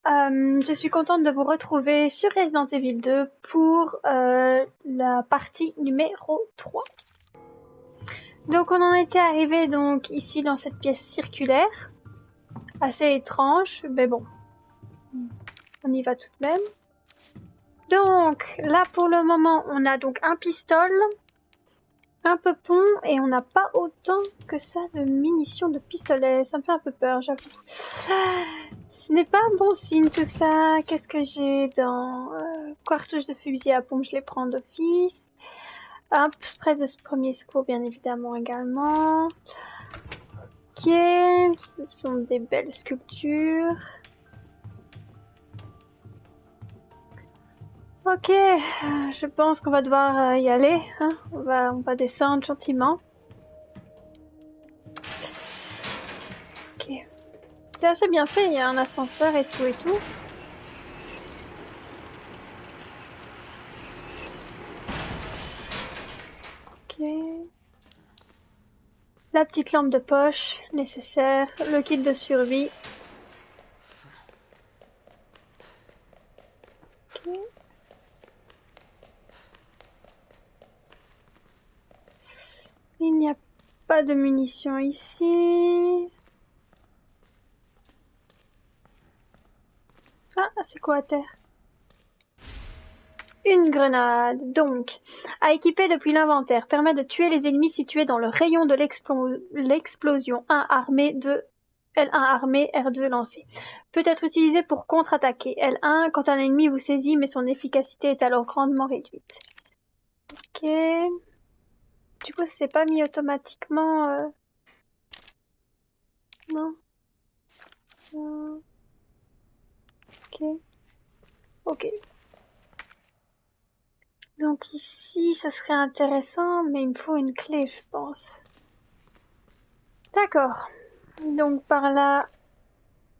Je suis contente de vous retrouver sur Resident Evil 2 pour la partie numéro 3. Donc on en était arrivé donc ici dans cette pièce circulaire, assez étrange, mais bon, on y va tout de même. Donc là pour le moment on a donc un pistolet, un peupon et on n'a pas autant que ça de munitions de pistolet, ça me fait un peu peur j'avoue. Ce n'est pas un bon signe tout ça. Qu'est-ce que j'ai dans cartouche de fusil à pompe, je les prends d'office. Un spray de premier secours bien évidemment également. Ok, ce sont des belles sculptures. Ok, je pense qu'on va devoir y aller. Hein. On va descendre gentiment. Ok, c'est assez bien fait. Il y a un ascenseur et tout et tout. Ok. La petite lampe de poche nécessaire, le kit de survie. Ok. Il n'y a pas de munitions ici. Ah, c'est quoi à terre? Une grenade, donc, à équiper depuis l'inventaire, permet de tuer les ennemis situés dans le rayon de l'explosion. L1 armé, R2 lancé. Peut être utilisé pour contre-attaquer. L1 quand un ennemi vous saisit, mais son efficacité est alors grandement réduite. Ok. Du coup, c'est pas mis automatiquement. Non. Ok. Ok. Donc ici, ça serait intéressant, mais il me faut une clé, je pense. D'accord. Donc par là,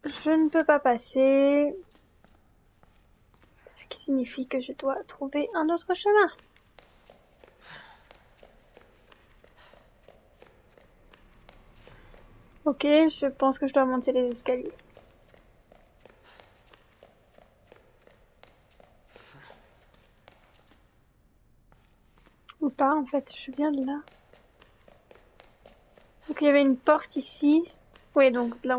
je ne peux pas passer. Ce qui signifie que je dois trouver un autre chemin. Ok, je pense que je dois monter les escaliers. Ou pas, en fait, je viens de là. Donc il y avait une porte ici. Oui, donc là,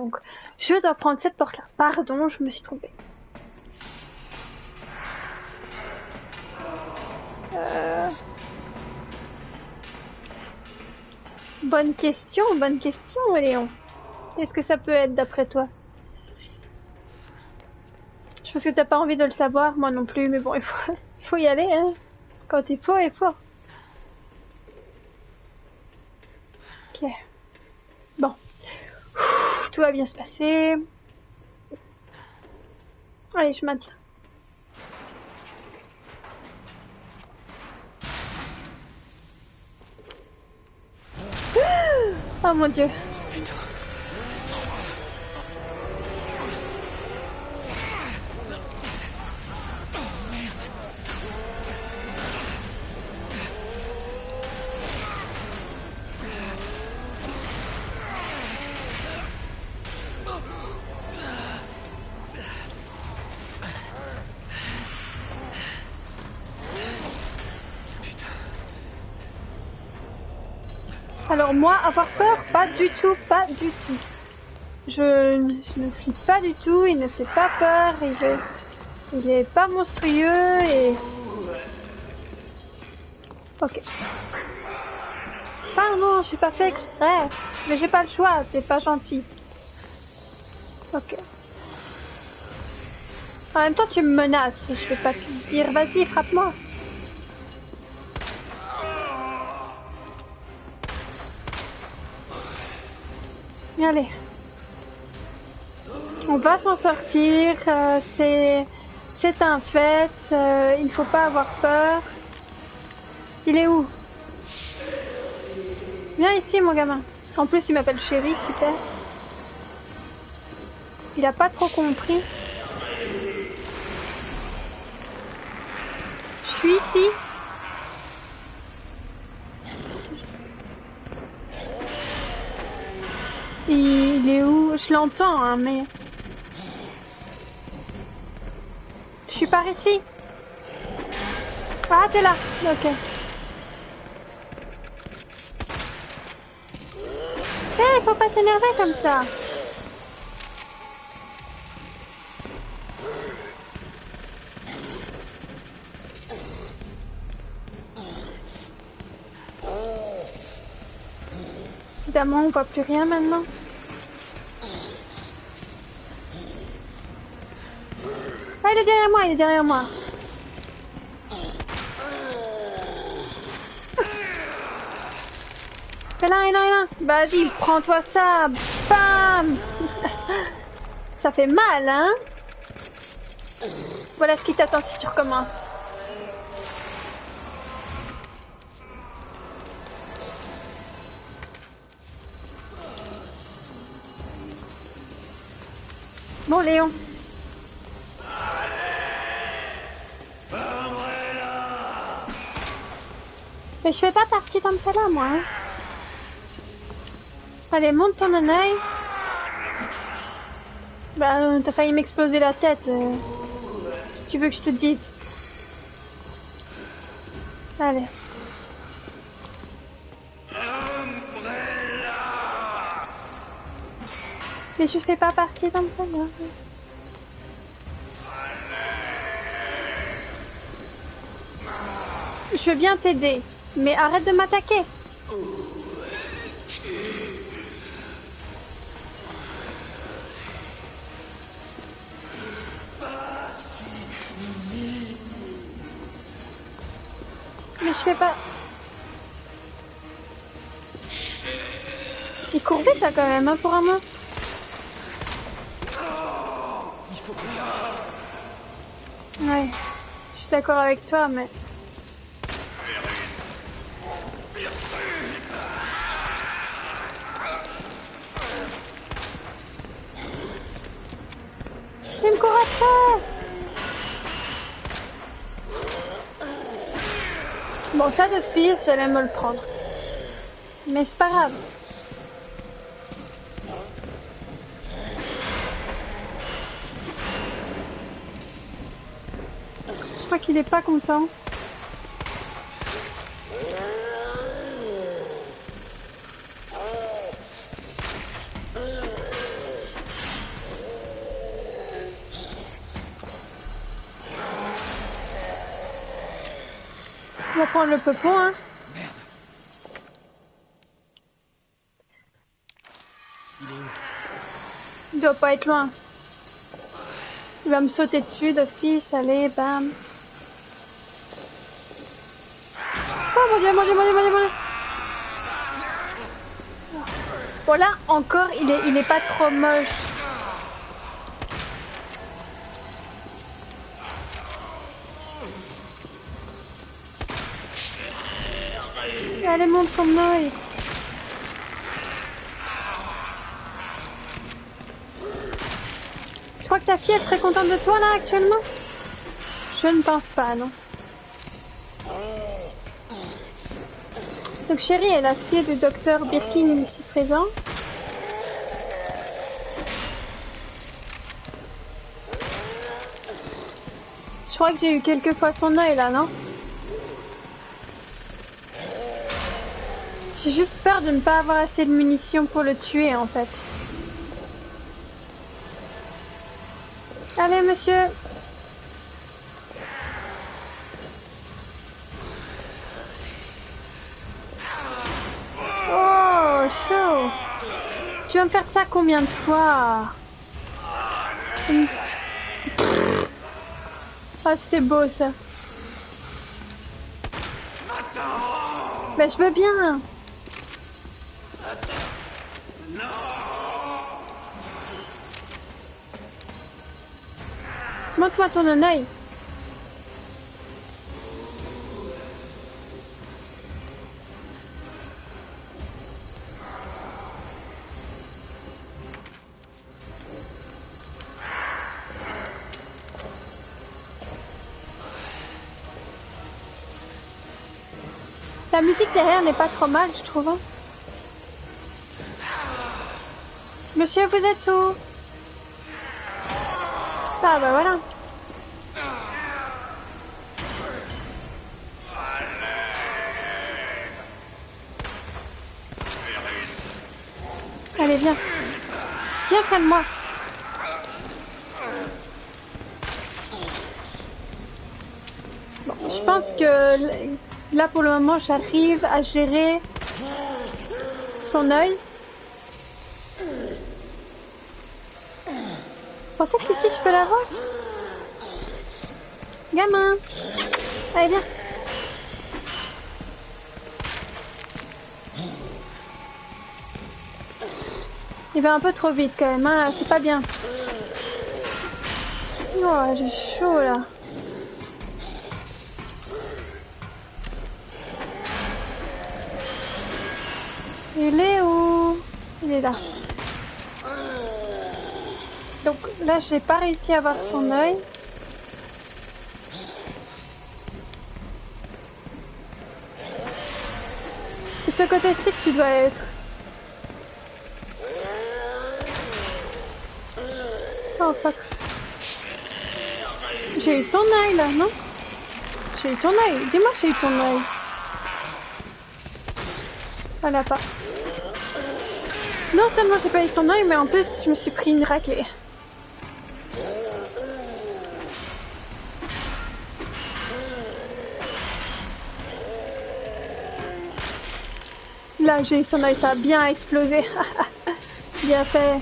je dois prendre cette porte-là. Pardon, je me suis trompée. Bonne question, Léon. Qu'est-ce que ça peut être d'après toi? Je pense que t'as pas envie de le savoir, moi non plus, mais bon, il faut y aller, hein. Quand il faut, il faut. Ok. Bon. Tout va bien se passer. Allez, je maintiens. Oh mon dieu. Putain. Alors moi, avoir peur, pas du tout, pas du tout. Je ne flippe pas du tout, il ne fait pas peur, il est pas monstrueux et... Ok. Pardon, j'ai pas fait exprès, mais j'ai pas le choix, t'es pas gentil. Ok. En même temps, tu me menaces, je vais pas te dire, vas-y, frappe-moi. Allez. On va s'en sortir, c'est un fait, il faut pas avoir peur. Il est où? Viens ici, mon gamin. En plus, il m'appelle chérie, super. Il a pas trop compris. Je suis ici. Il est où? Je l'entends, hein, mais... suis par ici. Ah, t'es là. Ok. Eh, faut pas s'énerver comme ça. Évidemment, on voit plus rien maintenant. Ah, il est derrière moi, il est derrière moi. Fais là, il a. Vas-y, prends-toi ça. Bam. Ça fait mal, hein? Voilà ce qui t'attend si tu recommences. Bon, Léon. Mais je fais pas partie comme ça là, moi. Hein. Allez, monte ton œil. Bah, t'as failli m'exploser la tête. Si tu veux que je te dise. Allez. Mais je fais pas partie comme ça là. Je veux bien t'aider, mais arrête de m'attaquer. Mais je fais pas... Il court vite ça quand même, hein, pour un monstre. Ouais, je suis d'accord avec toi, mais... Il me court après. Bon, ça de fils, j'allais me le prendre. Mais c'est pas grave. Je crois qu'il est pas content. On va prendre le peupon, hein. Merde. Il est où? Il doit pas être loin. Il va me sauter dessus d'office, allez, bam. Oh mon dieu, mon dieu, mon dieu, mon dieu, mon dieu. Bon là, encore, il est pas trop moche. Allez, monte ton œil. Je crois que ta fille est très contente de toi là actuellement. Je ne pense pas, non. Donc Chérie est la fille du docteur Birkin ici présent. Je crois que j'ai eu quelques fois son œil là, non? J'ai juste peur de ne pas avoir assez de munitions pour le tuer en fait. Allez monsieur. Oh, chaud. Tu vas me faire ça combien de fois? Ah, c'est beau ça. Bah je veux bien. Montre-moi ton œil. La musique derrière n'est pas trop mal, je trouve. Hein. Monsieur, vous êtes où? Ah bah voilà. Allez, viens. Viens près de moi. Bon, je pense que là, pour le moment, j'arrive à gérer son œil. Vous pensez qu'ici, je peux l'avoir? Gamin. Allez, viens. Il va un peu trop vite quand même, hein. C'est pas bien. Oh, j'ai chaud là. Il est où? Il est là. Donc là, j'ai pas réussi à avoir son œil. C'est ce côté-ci que tu dois être. Oh fuck. J'ai eu son œil là, non? J'ai eu ton œil. Dis-moi que j'ai eu ton œil. Voilà pas. Non seulement j'ai pas eu son œil, mais en plus je me suis pris une raclée. Là j'ai eu son œil, ça a bien explosé. Bien fait.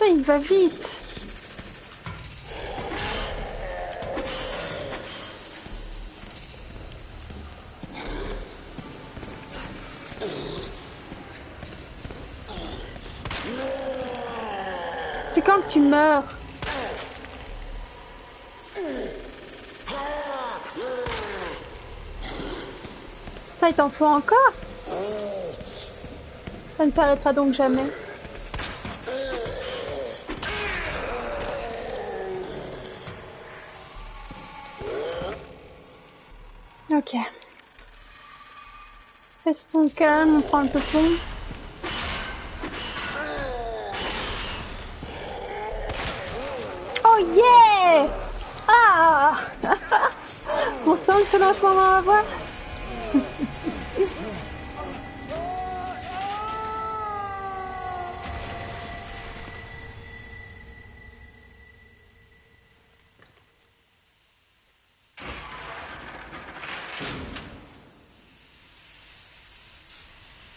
Putain, il va vite. C'est quand que tu meurs? Ça, il t'en faut encore? Ça ne s'arrêtera donc jamais. Ok. Restons calmes, on prend un peu de fond. Oh yeah! Ah! On sent ce lancement dans la voix.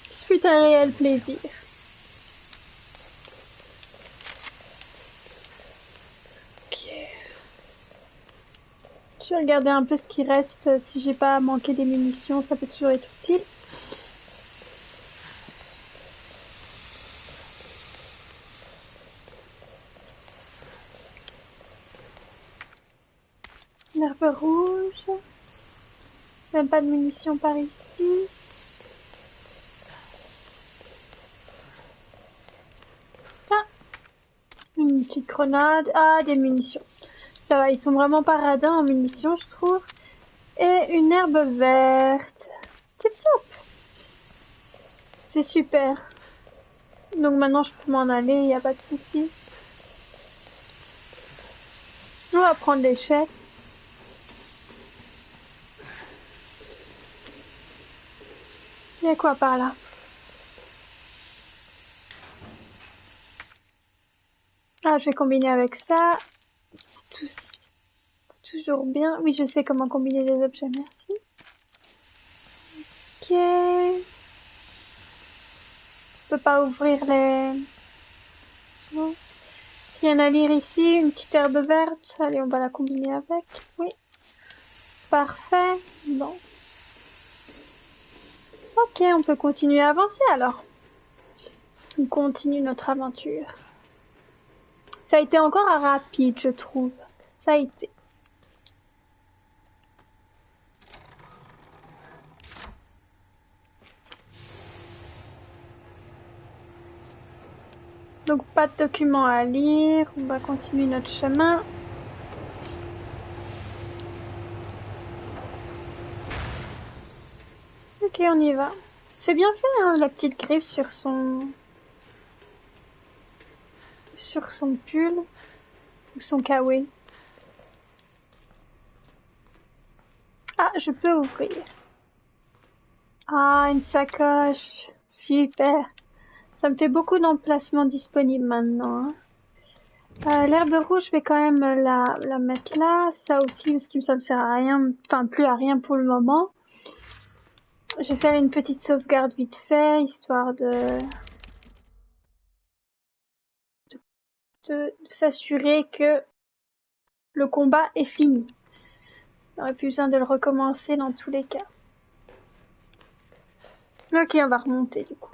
Ce fut un réel plaisir. Je vais regarder un peu ce qui reste, si j'ai pas manqué des munitions, ça peut toujours être utile. L'herbe rouge. Même pas de munitions par ici. Ah, une petite grenade. Ah, des munitions. Ça va, ils sont vraiment pas radins en munitions, je trouve. Et une herbe verte. Tip top. C'est super. Donc maintenant je peux m'en aller, il n'y a pas de souci. On va prendre l'échec. Il y a quoi par là? Ah, je vais combiner avec ça. Toujours bien. Oui, je sais comment combiner les objets, merci. Ok. Je peux pas ouvrir les... Non. Rien à lire ici, une petite herbe verte. Allez, on va la combiner avec. Oui. Parfait. Bon. Ok, on peut continuer à avancer alors. On continue notre aventure. Ça a été encore rapide, je trouve. Ça a été. Donc pas de documents à lire. On va continuer notre chemin. Ok, on y va. C'est bien fait, hein, la petite griffe sur son... sur son pull ou son kawaii. Ah, je peux ouvrir. Ah, une sacoche. Super. Ça me fait beaucoup d'emplacements disponibles maintenant. Hein. L'herbe rouge, je vais quand même la mettre là. Ça aussi, parce que ça me sert à rien. Enfin, plus à rien pour le moment. Je vais faire une petite sauvegarde vite fait, histoire de s'assurer que le combat est fini. On n'aurait plus besoin de le recommencer dans tous les cas. Ok, on va remonter du coup.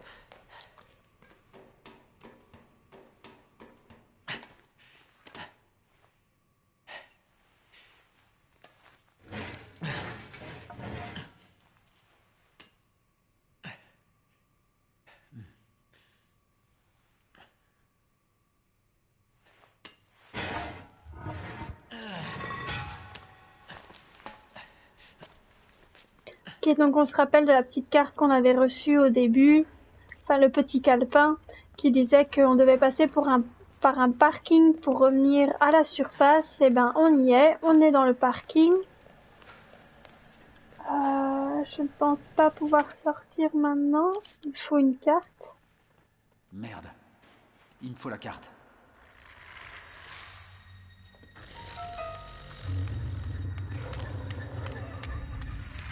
Ok, donc on se rappelle de la petite carte qu'on avait reçue au début, enfin le petit calepin, qui disait qu'on devait passer par un parking pour revenir à la surface. Et ben on y est, on est dans le parking. Je ne pense pas pouvoir sortir maintenant, il faut une carte. Merde, il me faut la carte.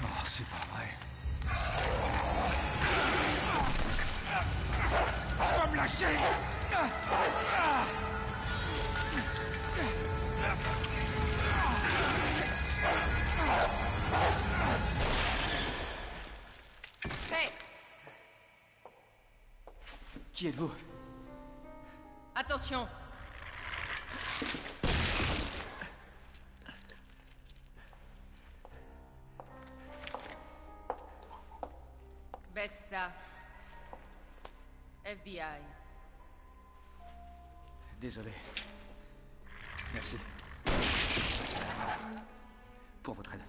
Oh, c'est pas vrai. Tu vas me lâcher! Hey! Qui êtes-vous? Attention! Baisse ça. FBI. Désolé. Merci. Pour votre aide.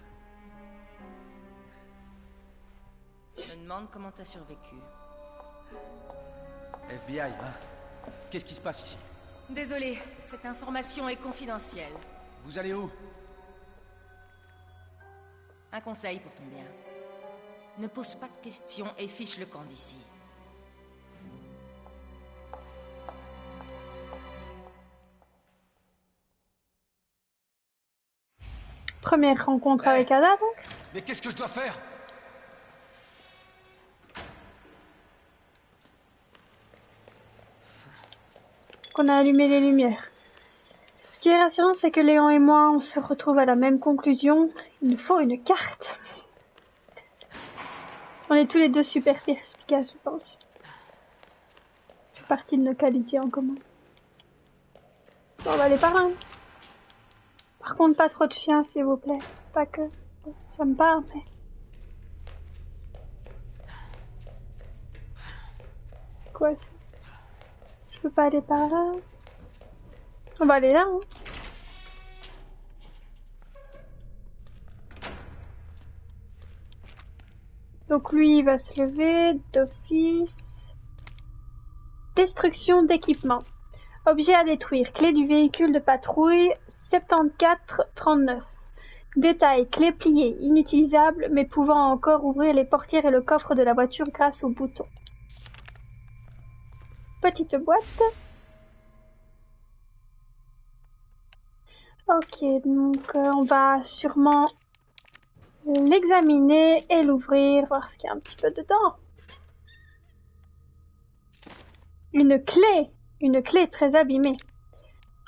Je me demande comment t'as survécu. FBI, hein? Qu'est-ce qui se passe ici? Désolé, cette information est confidentielle. Vous allez où? Un conseil pour ton bien. Ne pose pas de questions et fiche le camp d'ici. Première rencontre avec Ada donc. Mais qu'est-ce que je dois faire? On a allumé les lumières. Ce qui est rassurant, c'est que Léon et moi, on se retrouve à la même conclusion. Il nous faut une carte. On est tous les deux super perspicaces, je pense. Ça fait partie de nos qualités en commun. Bon, on va aller par là. Par contre, pas trop de chiens, s'il vous plaît. Pas que... J'aime pas, mais... C'est quoi ça? Je peux pas aller par là. On va aller là, hein. Donc lui, il va se lever d'office. Destruction d'équipement. Objet à détruire. Clé du véhicule de patrouille 7439. Détail. Clé pliée. Inutilisable, mais pouvant encore ouvrir les portières et le coffre de la voiture grâce au bouton. Petite boîte. Ok, donc on va sûrement l'examiner et l'ouvrir, voir ce qu'il y a un petit peu dedans. Une clé très abîmée.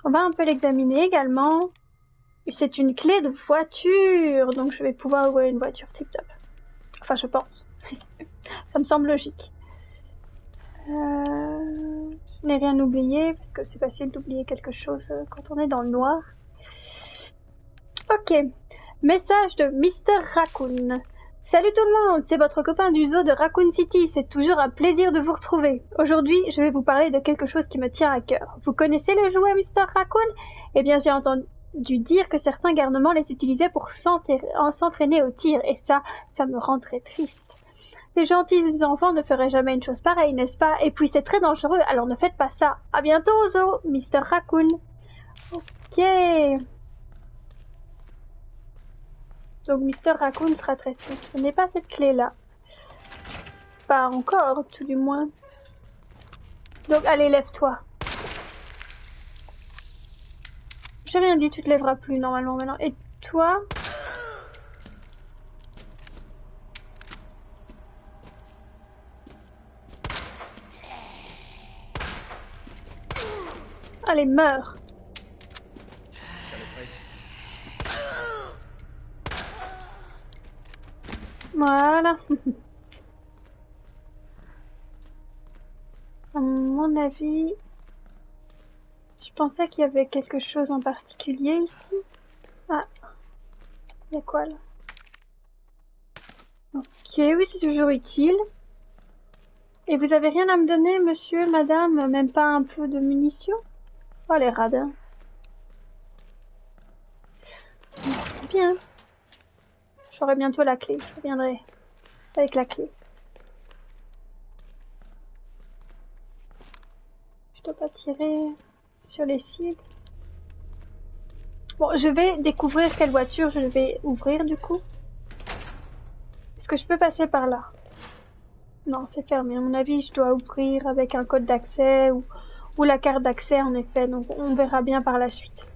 On va un peu l'examiner également. C'est une clé de voiture, donc je vais pouvoir ouvrir une voiture tip-top. Enfin, je pense. Ça me semble logique. Je n'ai rien oublié, parce que c'est facile d'oublier quelque chose quand on est dans le noir. Ok. Message de Mr. Raccoon. Salut tout le monde, c'est votre copain du zoo de Raccoon City, c'est toujours un plaisir de vous retrouver. Aujourd'hui, je vais vous parler de quelque chose qui me tient à cœur. Vous connaissez les jouets Mr. Raccoon? Eh bien, j'ai entendu dire que certains garnements les utilisaient pour s'entraîner au tir, et ça me rend très triste. Les gentils enfants ne feraient jamais une chose pareille, n'est-ce pas? Et puis c'est très dangereux, alors ne faites pas ça. À bientôt, Zo, Mr. Raccoon. Ok. Donc Mr. Raccoon sera traité. Ce n'est pas cette clé-là. Pas encore, tout du moins. Donc allez, lève-toi. J'ai rien dit, tu te lèveras plus normalement maintenant. Et toi? Allez, meurs. Voilà. À mon avis, je pensais qu'il y avait quelque chose en particulier ici. Ah, il y a quoi là? Ok, oui, c'est toujours utile. Et vous avez rien à me donner, monsieur, madame? Même pas un peu de munitions? Oh, les radins. Bien. J'aurai bientôt la clé. Je reviendrai avec la clé. Je dois pas tirer sur les cibles. Bon, je vais découvrir quelle voiture je vais ouvrir du coup. Est-ce que je peux passer par là? Non, c'est fermé. À mon avis, je dois ouvrir avec un code d'accès ou la carte d'accès en effet. Donc on verra bien par la suite.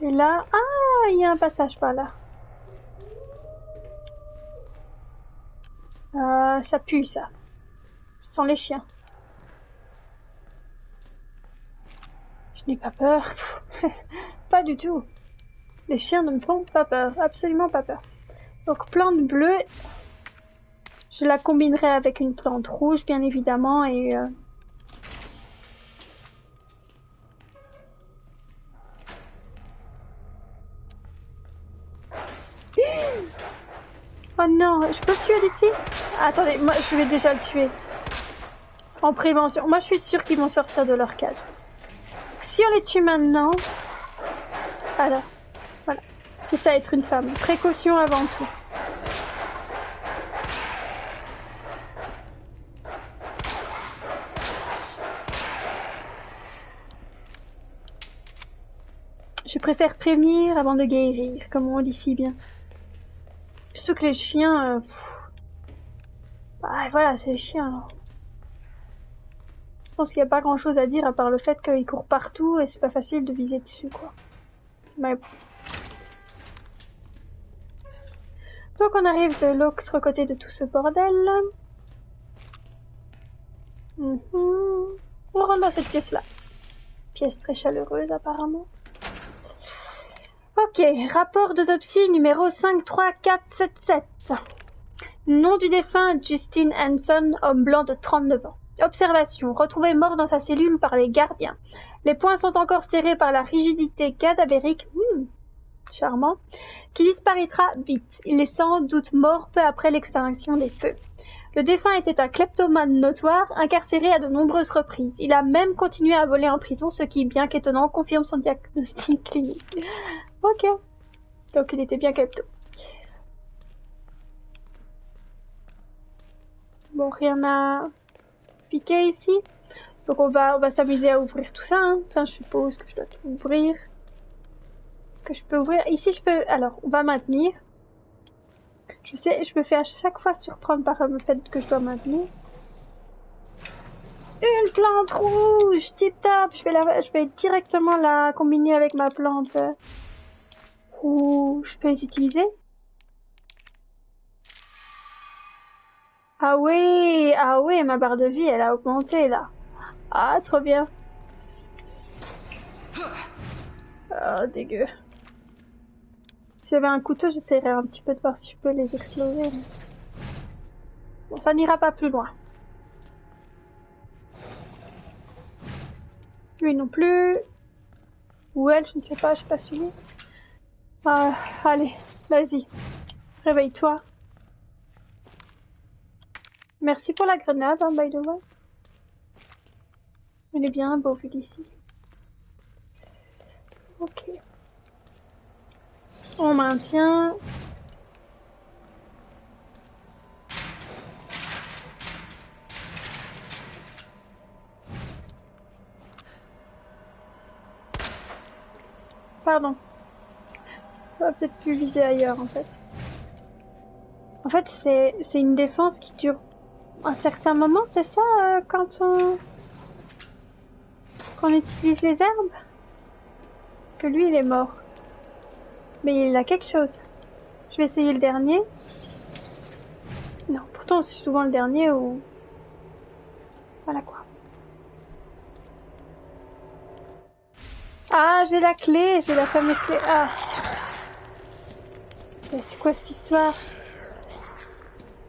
Et là, ah, il y a un passage par là. Ça pue ça. Je sens les chiens. Je n'ai pas peur. Pas du tout. Les chiens ne me font pas peur. Absolument pas peur. Donc plante bleue. Je la combinerai avec une plante rouge, bien évidemment, et oh non, je peux le tuer d'ici? Attendez, moi je vais déjà le tuer. En prévention. Moi je suis sûre qu'ils vont sortir de leur cage. Si on les tue maintenant... Alors, voilà. C'est ça être une femme. Précaution avant tout. Je préfère prévenir avant de guérir, comme on dit si bien. Surtout que les chiens... Bah voilà, c'est les chiens. Alors. Je pense qu'il n'y a pas grand chose à dire à part le fait qu'ils courent partout et c'est pas facile de viser dessus, quoi. Mais bon. Donc on arrive de l'autre côté de tout ce bordel. On rentre dans cette pièce-là. Pièce très chaleureuse apparemment. Ok, rapport d'autopsie numéro 53477. Nom du défunt Justin Hanson, homme blanc de 39 ans. Observation, retrouvé mort dans sa cellule par les gardiens. Les poings sont encore serrés par la rigidité cadavérique, charmant, qui disparaîtra vite. Il est sans doute mort peu après l'extinction des feux. Le défunt était un kleptomane notoire, incarcéré à de nombreuses reprises. Il a même continué à voler en prison, ce qui, bien qu'étonnant, confirme son diagnostic clinique. Ok. Donc il était bien klepto. Bon, rien à piquer ici. Donc on va s'amuser à ouvrir tout ça. Hein. Enfin, je suppose que je dois tout ouvrir. Est-ce que je peux ouvrir? Ici, je peux... Alors, on va maintenir. Je sais, je me fais à chaque fois surprendre par le fait que je dois maintenir. Une plante rouge, tip top. Je vais directement la combiner avec ma plante rouge. Je peux les utiliser? Ah oui, ma barre de vie, elle a augmenté là. Ah, trop bien. Ah, dégueu. Si j'avais un couteau, j'essaierais un petit peu de voir si je peux les exploser. Bon, ça n'ira pas plus loin. Lui non plus. Ou elle, je ne sais pas, je suis pas suivi. Ah, allez, vas-y. Réveille-toi. Merci pour la grenade, hein, by the way. Elle est bien beau vu d'ici. Ok. On maintient. pardon. J'aurais peut-être pu viser ailleurs en fait. En fait, c'est une défense qui dure un certain moment, c'est ça, quand on utilise les herbes? Parce que lui, il est mort. Mais il a quelque chose. Je vais essayer le dernier. Non, pourtant c'est souvent le dernier ou... Voilà quoi. Ah, j'ai la clé, j'ai la fameuse clé. Ah. Mais c'est quoi cette histoire?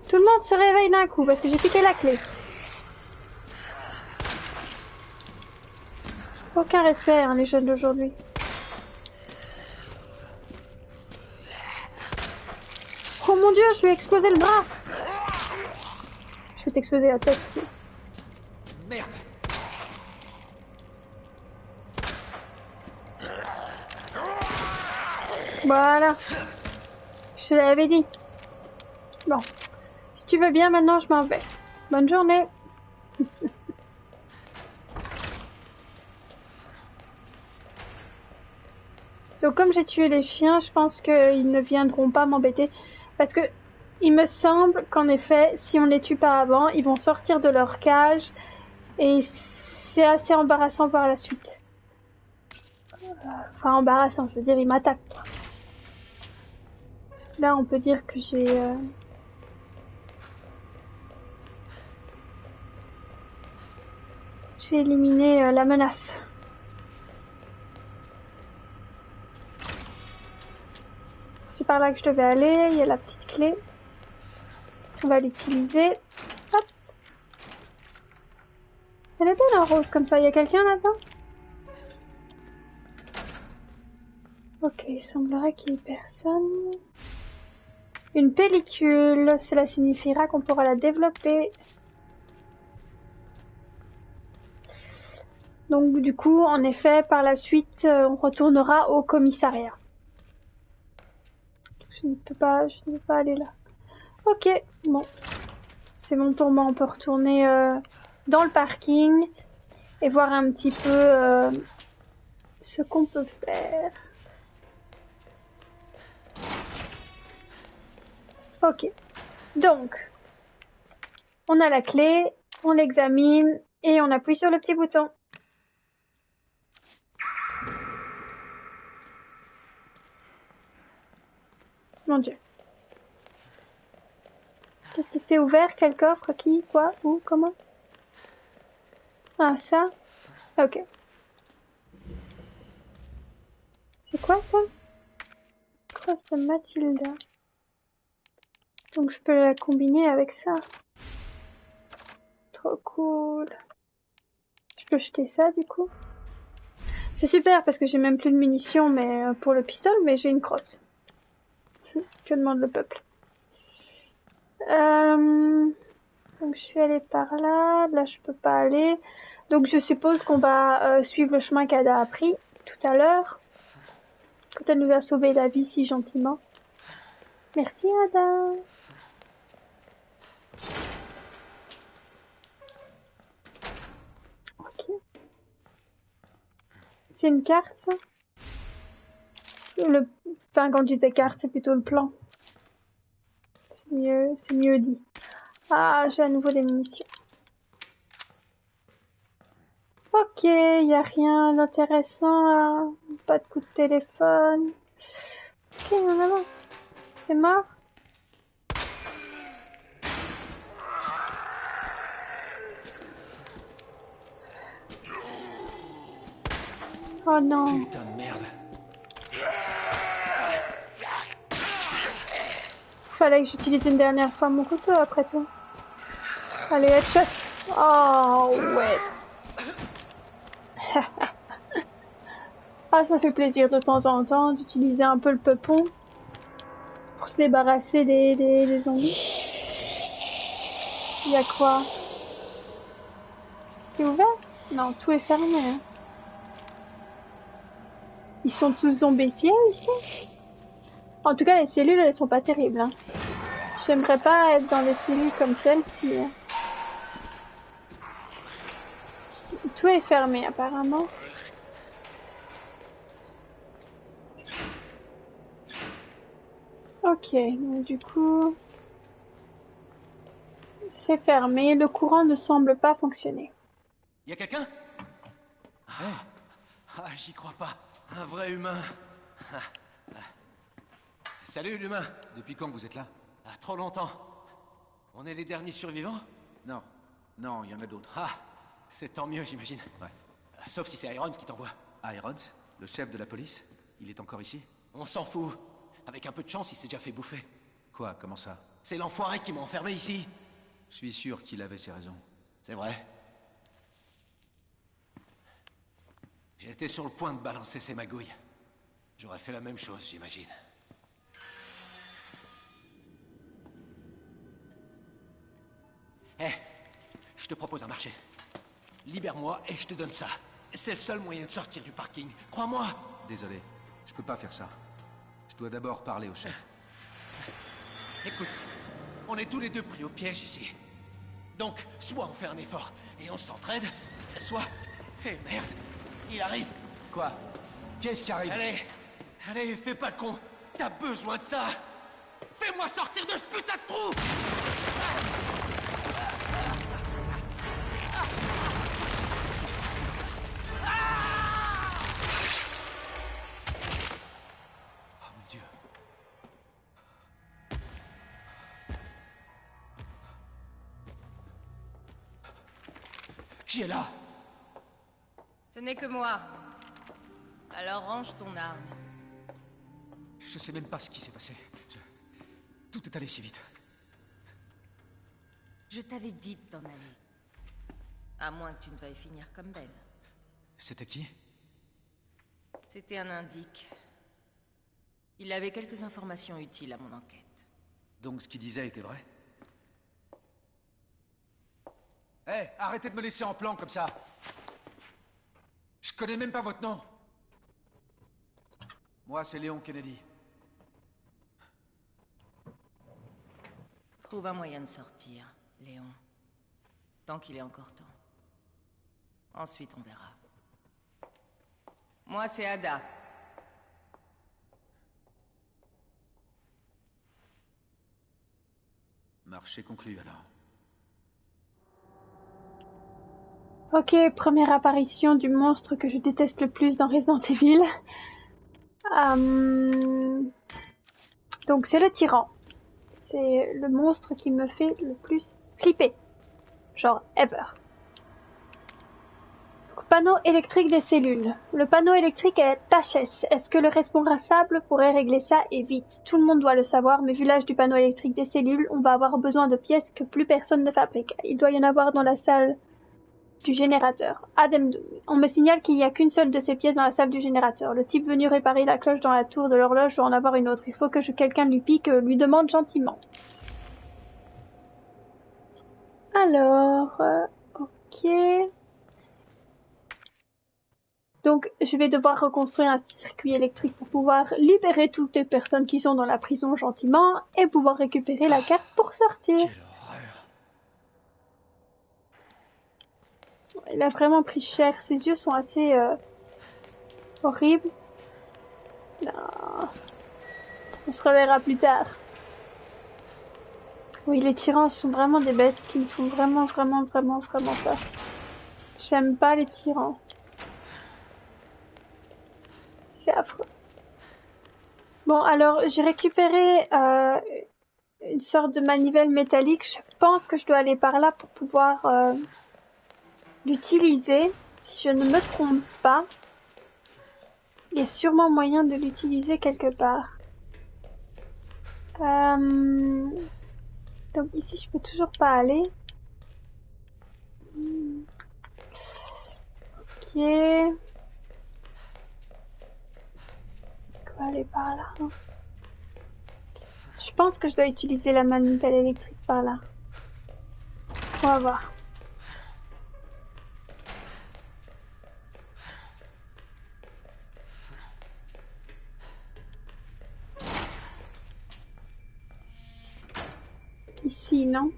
Tout le monde se réveille d'un coup parce que j'ai piqué la clé. Aucun respect, hein, les jeunes d'aujourd'hui. Oh mon dieu, je lui ai explosé le bras. Je vais t'exploser la tête aussi. Merde. Voilà. Je te l'avais dit. Bon. Si tu veux bien, maintenant je m'en vais. Bonne journée. Donc comme j'ai tué les chiens, je pense qu'ils ne viendront pas m'embêter. Parce que il me semble qu'en effet, si on les tue pas avant, ils vont sortir de leur cage. Et c'est assez embarrassant par la suite. Enfin embarrassant, je veux dire, ils m'attaquent. Là on peut dire que j'ai éliminé la menace. C'est par là que je devais aller, il y a la petite clé. On va l'utiliser. Hop. Elle est belle en rose comme ça, il y a quelqu'un là-dedans? Ok, il semblerait qu'il y ait personne. Une pellicule, cela signifiera qu'on pourra la développer. Donc du coup, en effet, par la suite, on retournera au commissariat. Je ne peux pas aller là. Ok, bon. C'est bon pour moi, on peut retourner dans le parking et voir un petit peu ce qu'on peut faire. Ok, donc, on a la clé, on l'examine et on appuie sur le petit bouton. Mon Dieu. Qu'est-ce qui s'est ouvert? Quel coffre? Qui? Quoi? Où? Comment? Ah, ça? Ok. C'est quoi ça? Crosse de Mathilda. Donc je peux la combiner avec ça. Trop cool. Je peux jeter ça du coup. C'est super parce que j'ai même plus de munitions mais pour le pistolet, mais j'ai une crosse. Que demande le peuple? Donc je suis allée par là. Là je peux pas aller. Donc je suppose qu'on va suivre le chemin qu'Ada a pris tout à l'heure. Quand elle nous a sauvé la vie si gentiment. Merci Ada. Ok. C'est une carte ça? Enfin quand je disais carte, c'est plutôt le plan. C'est mieux dit. Ah, j'ai à nouveau des munitions. Ok, y a rien d'intéressant là. Pas de coup de téléphone. Ok, on avance. C'est mort? Oh non. Putain de merde. Fallait que j'utilise une dernière fois mon couteau après tout. Allez, headshot. Oh ouais. Ah, ça fait plaisir de temps en temps d'utiliser un peu le peupon pour se débarrasser des zombies. Il y a quoi? C'est ouvert? Non, tout est fermé. Hein. Ils sont tous zombifiés ici? En tout cas, les cellules, elles sont pas terribles. Hein. J'aimerais pas être dans des cellules comme celle-ci. Hein. Tout est fermé apparemment. Ok, donc du coup... C'est fermé, le courant ne semble pas fonctionner. Y a quelqu'un? J'y crois pas. Un vrai humain. Salut l'humain. Depuis quand vous êtes là? Trop longtemps. On est les derniers survivants? Non. Non, il y en a d'autres. C'est tant mieux, j'imagine. Ouais. Sauf si c'est Irons qui t'envoie. Irons, le chef de la police? Il est encore ici? On s'en fout. Avec un peu de chance, il s'est déjà fait bouffer. Quoi? Comment ça? C'est l'enfoiré qui m'a enfermé ici. Je suis sûr qu'il avait ses raisons. C'est vrai. J'étais sur le point de balancer ses magouilles. J'aurais fait la même chose, j'imagine. Je te propose un marché. Libère-moi et je te donne ça. C'est le seul moyen de sortir du parking. Crois-moi. Désolé, je peux pas faire ça. Je dois d'abord parler au chef. Écoute, on est tous les deux pris au piège ici. Donc, soit on fait un effort et on s'entraide, soit... merde, il arrive. Quoi? Qu'est-ce qui arrive? Allez, fais pas le con. T'as besoin de ça. Fais-moi sortir de ce putain de trou. Oh mon Dieu. Qui est là? Ce n'est que moi. Alors range ton arme. Je sais même pas ce qui s'est passé. Tout est allé si vite. Je t'avais dit de t'en aller. À moins que tu ne veuilles finir comme Belle. C'était qui? C'était un indique. Il avait quelques informations utiles à mon enquête. Donc ce qu'il disait était vrai? Arrêtez de me laisser en plan comme ça. Je connais même pas votre nom. Moi, c'est Léon Kennedy. Trouve un moyen de sortir, Léon. Tant qu'il est encore temps. Ensuite, on verra. Moi, c'est Ada. Marché conclu, alors. Ok, première apparition du monstre que je déteste le plus dans Resident Evil. Donc c'est le tyran. C'est le monstre qui me fait le plus flipper. Genre, ever. Panneau électrique des cellules. Le panneau électrique est HS. Est-ce que le responsable pourrait régler ça et vite? Tout le monde doit le savoir, mais vu l'âge du panneau électrique des cellules, on va avoir besoin de pièces que plus personne ne fabrique. Il doit y en avoir dans la salle du générateur. Adem 2. On me signale qu'il n'y a qu'une seule de ces pièces dans la salle du générateur. Le type venu réparer la cloche dans la tour de l'horloge doit en avoir une autre. Il faut que quelqu'un lui pique, lui demande gentiment. Alors, ok. Donc, je vais devoir reconstruire un circuit électrique pour pouvoir libérer toutes les personnes qui sont dans la prison gentiment et pouvoir récupérer la carte pour sortir. Quelle horreur. Il a vraiment pris cher. Ses yeux sont assez horribles. Non. On se reverra plus tard. Oui, les tyrans sont vraiment des bêtes qui me font vraiment peur. J'aime pas les tyrans. C'est affreux. Bon, alors, j'ai récupéré une sorte de manivelle métallique. Je pense que je dois aller par là pour pouvoir l'utiliser. Si je ne me trompe pas, il y a sûrement moyen de l'utiliser quelque part. Donc ici, je peux toujours pas aller. Ok. Je dois aller par là. Je pense que je dois utiliser la manivelle électrique par là. On va voir. Ici, non?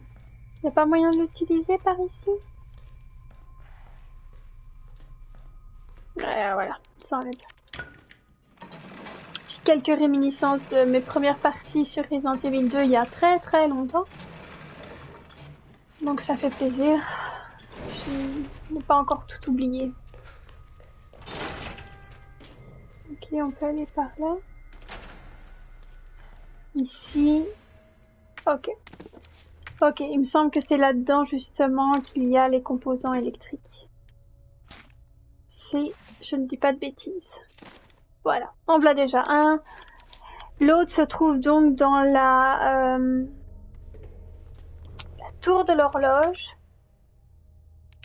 Il n'y a pas moyen de l'utiliser par ici? Voilà, ça enlève. J'ai quelques réminiscences de mes premières parties sur Resident Evil 2 il y a très longtemps. Donc ça fait plaisir. Je n'ai pas encore tout oublié. Ok, on peut aller par là. Ici. Ok. Ok, il me semble que c'est là-dedans justement qu'il y a les composants électriques. Si je ne dis pas de bêtises. Voilà, en voilà déjà un. L'autre se trouve donc dans la tour de l'horloge.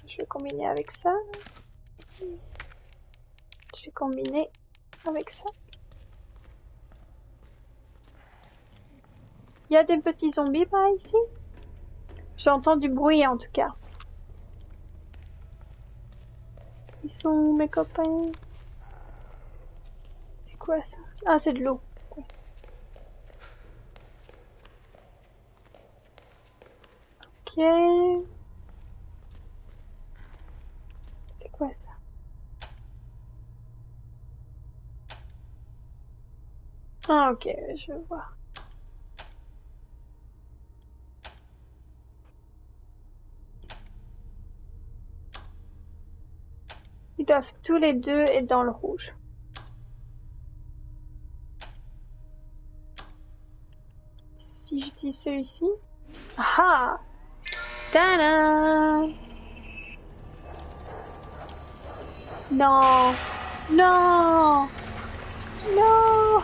Je vais combiner avec ça. Je vais combiner avec ça. Il y a des petits zombies par ici? J'entends du bruit en tout cas. Ils sont où mes copains? C'est quoi ça? Ah, c'est de l'eau. Ok. C'est quoi ça? Ah ok, je vois. Ils doivent tous les deux être dans le rouge. Si je dis celui-ci. Ah! Tadam! Non! Non! Non!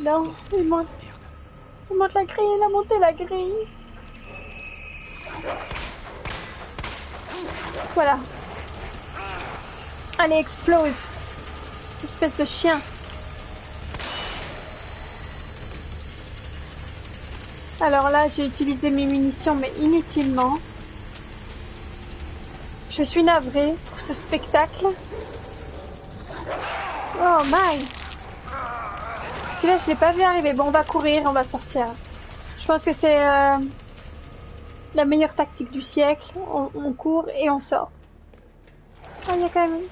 Non, il monte la grille, il a monté la grille. Voilà. Allez, explose. Espèce de chien. Alors là, j'ai utilisé mes munitions, mais inutilement. Je suis navrée pour ce spectacle. Oh my! Celui-là, je l'ai pas vu arriver. Bon, on va courir, on va sortir. Je pense que c'est la meilleure tactique du siècle. On court et on sort. Ah, il y a quand même...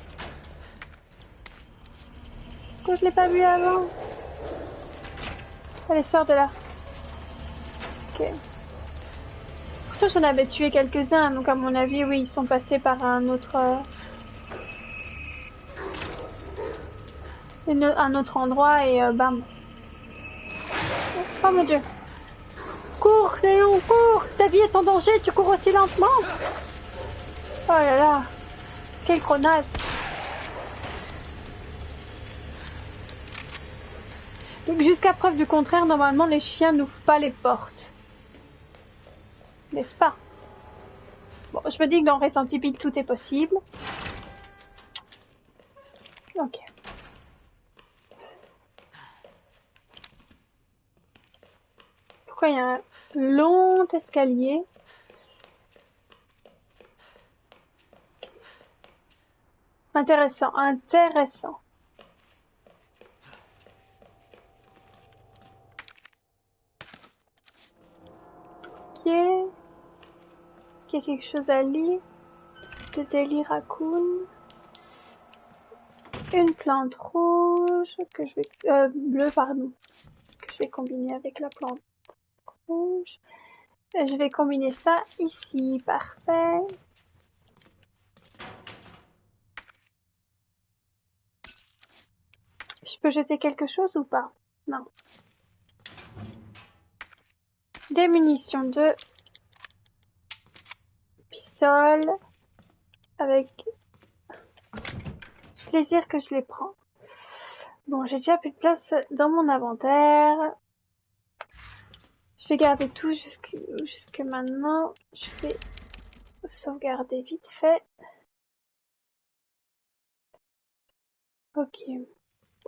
Pourquoi je l'ai pas vu avant? Allez, sors de là. Ok. Pourtant, j'en avais tué quelques-uns, donc à mon avis, oui, ils sont passés par un autre... un autre endroit et bam. Oh mon dieu. Cours, Léon, cours! Ta vie est en danger, tu cours aussi lentement! Oh là là. Quelle grenade! Donc jusqu'à preuve du contraire, normalement les chiens n'ouvrent pas les portes. N'est-ce pas? Bon, je me dis que dans Resident Evil tout est possible. Ok. Pourquoi il y a un long escalier? Intéressant, intéressant. Ok. Est-ce qu'il y a quelque chose à lire? Le Daily Raccoon. Une plante rouge que je vais... bleue, pardon. Que je vais combiner avec la plante rouge. Je vais combiner ça ici. Parfait. Je peux jeter quelque chose ou pas? Non. Des munitions de pistolet avec plaisir que je les prends. Bon, j'ai déjà plus de place dans mon inventaire. Je vais garder tout jusque maintenant. Je vais sauvegarder vite fait. Ok.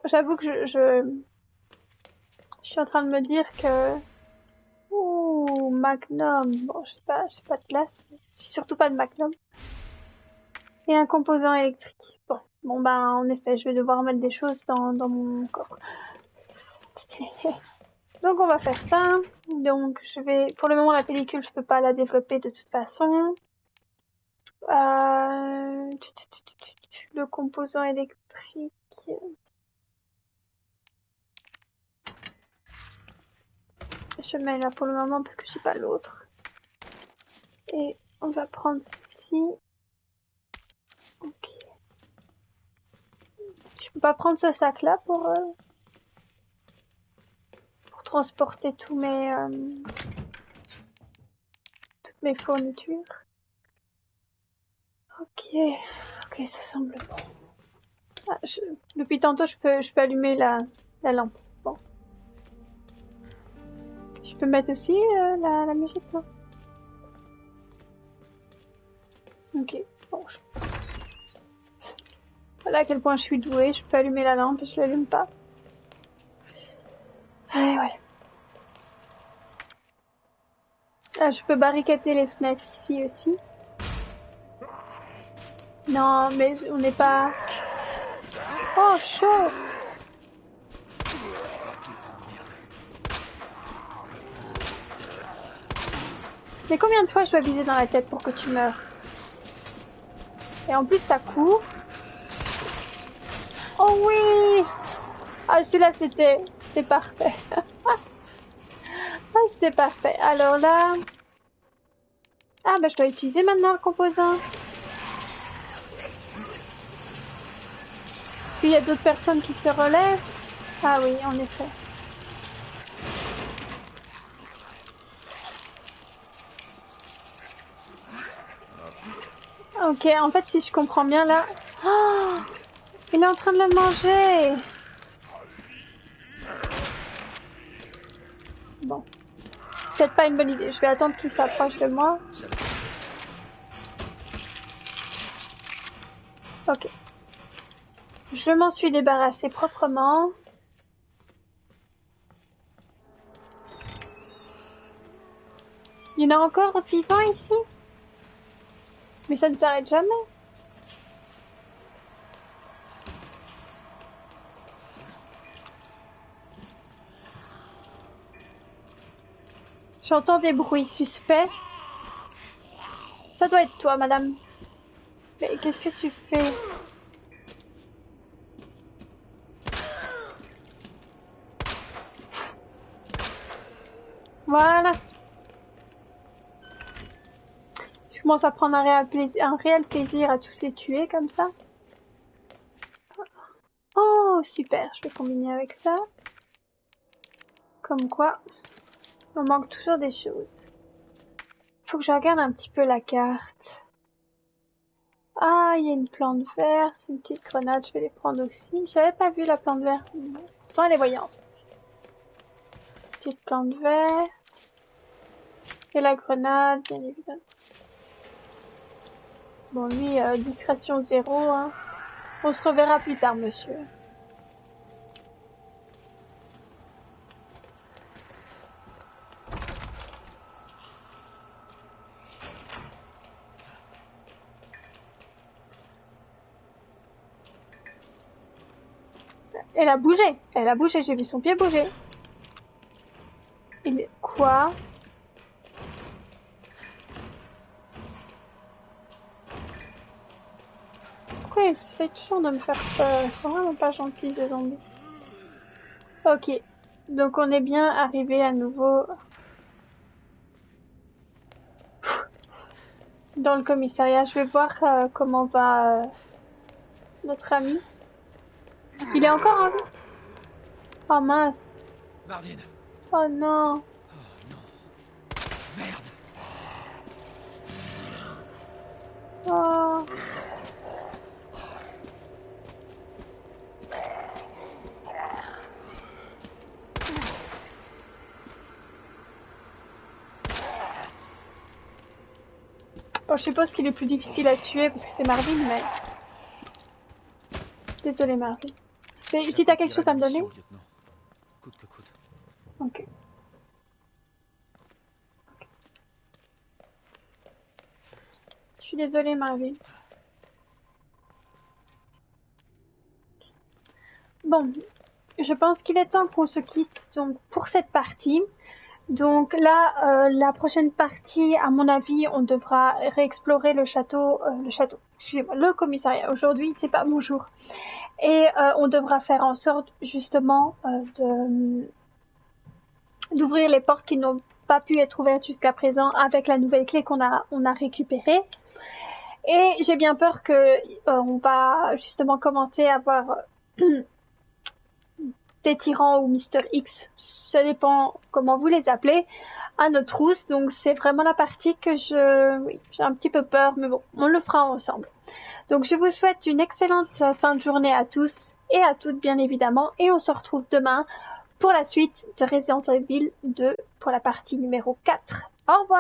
J'avoue que je suis en train de me dire que... Ouh, Magnum. Bon, j'ai pas de place. J'ai surtout pas de Magnum. Et un composant électrique. Bon ben, en effet, je vais devoir mettre des choses dans mon coffre. Donc on va faire ça. Donc je vais... Pour le moment, la pellicule, je peux pas la développer de toute façon. le composant électrique. Je mets là pour le moment parce que je sais pas l'autre. Et on va prendre ceci. Ok. Je peux pas prendre ce sac là pour transporter toutes mes fournitures. Ok, ça semble bon. Ah, depuis tantôt, je peux allumer la lampe. Bon. Je peux mettre aussi la musique, non? Ok, bon. Voilà à quel point je suis douée. Je peux allumer la lampe et je l'allume pas. Ah, ouais. Ah, je peux barricader les fenêtres ici aussi. Non, mais on n'est pas... Oh, chaud! Mais combien de fois je dois viser dans la tête pour que tu meurs? Et en plus, ça court. Oh oui! Ah, celui-là, c'était parfait. Ah, c'était parfait. Alors là... Ah, bah, je dois utiliser maintenant le composant. Est-ce qu'il y a d'autres personnes qui se relèvent? Ah oui, en effet. Ok, en fait, si je comprends bien, là... Oh, il est en train de le manger. Bon. Peut-être pas une bonne idée. Je vais attendre qu'il s'approche de moi. Ok. Je m'en suis débarrassée proprement. Il y en a encore vivants ici? Mais ça ne s'arrête jamais. J'entends des bruits suspects. Ça doit être toi, madame. Mais qu'est-ce que tu fais? Voilà. Je commence à prendre un réel plaisir à tous les tuer comme ça. Oh, super. Je vais combiner avec ça. Comme quoi, on manque toujours des choses. Faut que je regarde un petit peu la carte. Ah, il y a une plante verte, une petite grenade, je vais les prendre aussi. J'avais pas vu la plante verte. Pourtant, elle est voyante. Petite plante verte. Et la grenade, bien évidemment. Bon, lui, discrétion 0, hein. On se reverra plus tard, monsieur. Elle a bougé, j'ai vu son pied bouger. Il... Quoi? Pourquoi ils essayent toujours de me faire peur? Ils sont vraiment pas gentils, ces zombies. Ok. Donc on est bien arrivé à nouveau dans le commissariat. Je vais voir comment va notre ami. Il est encore en vie? Oh mince. Marvin. Oh non. Oh non. Merde. Oh. Bon, je suppose qu'il est plus difficile à tuer parce que c'est Marvin, mais... Désolé Marvin. Mais si t'as quelque chose à me donner? Coûte que coûte. Ok. Je suis désolée Marvin. Bon, je pense qu'il est temps qu'on se quitte donc pour cette partie. Donc là, la prochaine partie, à mon avis, on devra réexplorer le château, excusez-moi, le commissariat. Aujourd'hui, c'est pas mon jour. Et on devra faire en sorte, justement, d'ouvrir les portes qui n'ont pas pu être ouvertes jusqu'à présent avec la nouvelle clé qu'on a récupérée. Et j'ai bien peur que on va justement commencer à avoir des tyrans ou Mister X, ça dépend comment vous les appelez, à notre trousse. Donc c'est vraiment la partie que j'ai un petit peu peur, mais bon, on le fera ensemble. Donc je vous souhaite une excellente fin de journée à tous et à toutes bien évidemment, et on se retrouve demain pour la suite de Resident Evil 2 pour la partie numéro 4. Au revoir!